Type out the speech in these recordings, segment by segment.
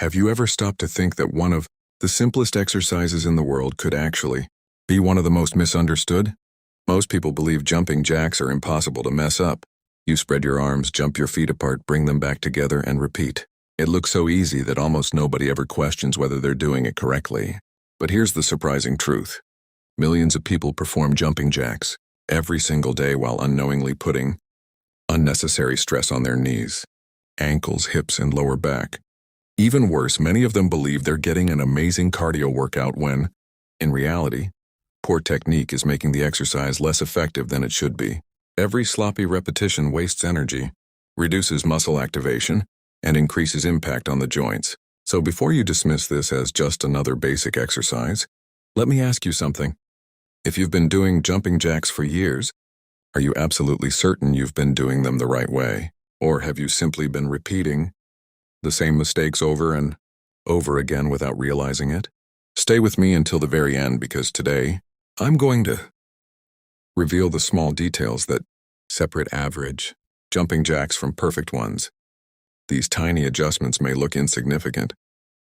Have you ever stopped to think that one of the simplest exercises in the world could actually be one of the most misunderstood? Most people believe jumping jacks are impossible to mess up. You spread your arms, jump your feet apart, bring them back together, and repeat. It looks so easy that almost nobody ever questions whether they're doing it correctly. But here's the surprising truth. Millions of people perform jumping jacks every single day while unknowingly putting unnecessary stress on their knees, ankles, hips, and lower back. Even worse, many of them believe they're getting an amazing cardio workout when, in reality, poor technique is making the exercise less effective than it should be. Every sloppy repetition wastes energy, reduces muscle activation, and increases impact on the joints. So before you dismiss this as just another basic exercise, let me ask you something. If you've been doing jumping jacks for years, are you absolutely certain you've been doing them the right way? Or have you simply been repeating the same mistakes over and over again without realizing it? Stay with me until the very end, because today, I'm going to reveal the small details that separate average jumping jacks from perfect ones. These tiny adjustments may look insignificant,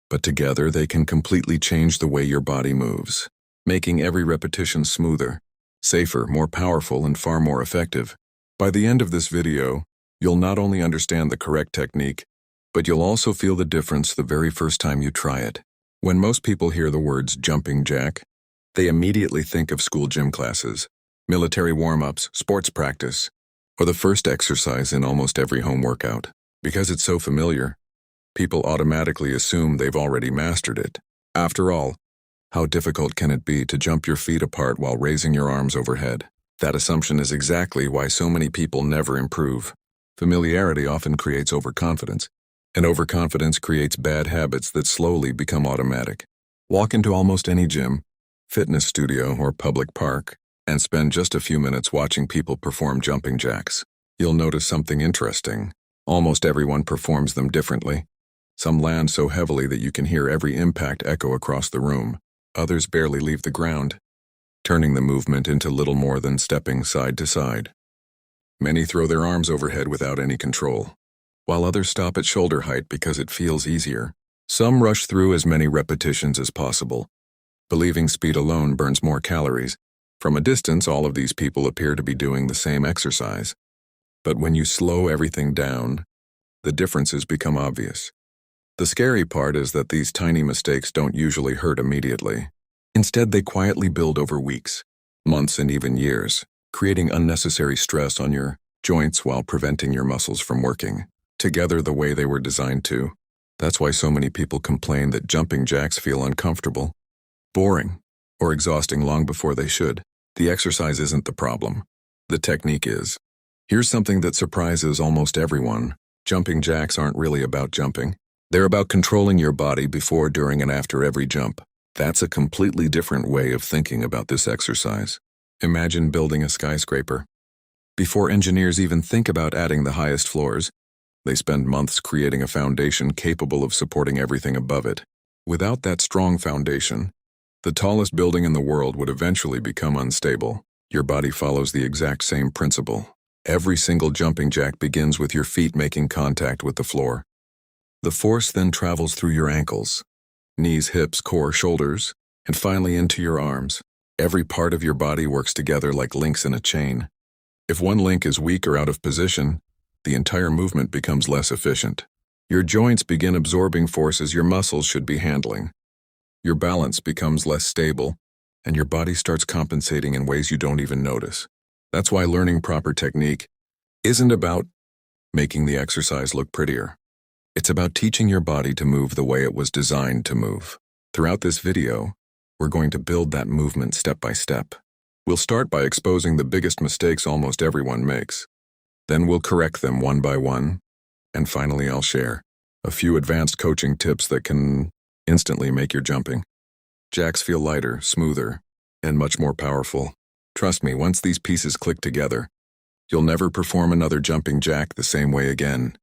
but together they can completely change the way your body moves, making every repetition smoother, safer, more powerful, and far more effective. By the end of this video, you'll not only understand the correct technique, but you'll also feel the difference the very first time you try it. When most people hear the words jumping jack, they immediately think of school gym classes, military warm-ups, sports practice, or the first exercise in almost every home workout. Because it's so familiar, people automatically assume they've already mastered it. After all, how difficult can it be to jump your feet apart while raising your arms overhead? That assumption is exactly why so many people never improve. Familiarity often creates overconfidence, and overconfidence creates bad habits that slowly become automatic. Walk into almost any gym, fitness studio, or public park, and spend just a few minutes watching people perform jumping jacks. You'll notice something interesting. Almost everyone performs them differently. Some land so heavily that you can hear every impact echo across the room. Others barely leave the ground, turning the movement into little more than stepping side to side. Many throw their arms overhead without any control, while others stop at shoulder height because it feels easier. Some rush through as many repetitions as possible, believing speed alone burns more calories. From a distance, all of these people appear to be doing the same exercise. But when you slow everything down, the differences become obvious. The scary part is that these tiny mistakes don't usually hurt immediately. Instead, they quietly build over weeks, months, and even years, creating unnecessary stress on your joints while preventing your muscles from working together the way they were designed to. That's why so many people complain that jumping jacks feel uncomfortable, boring, or exhausting long before they should. The exercise isn't the problem. The technique is. Here's something that surprises almost everyone. Jumping jacks aren't really about jumping. They're about controlling your body before, during, and after every jump. That's a completely different way of thinking about this exercise. Imagine building a skyscraper. Before engineers even think about adding the highest floors, they spend months creating a foundation capable of supporting everything above it. Without that strong foundation, the tallest building in the world would eventually become unstable. Your body follows the exact same principle. Every single jumping jack begins with your feet making contact with the floor. The force then travels through your ankles, knees, hips, core, shoulders, and finally into your arms. Every part of your body works together like links in a chain. If one link is weak or out of position, the entire movement becomes less efficient. Your joints begin absorbing forces your muscles should be handling. Your balance becomes less stable, and your body starts compensating in ways you don't even notice. That's why learning proper technique isn't about making the exercise look prettier. It's about teaching your body to move the way it was designed to move. Throughout this video, we're going to build that movement step by step. We'll start by exposing the biggest mistakes almost everyone makes. Then we'll correct them one by one. And finally, I'll share a few advanced coaching tips that can instantly make your jumping jacks feel lighter, smoother, and much more powerful. Trust me, once these pieces click together, you'll never perform another jumping jack the same way again.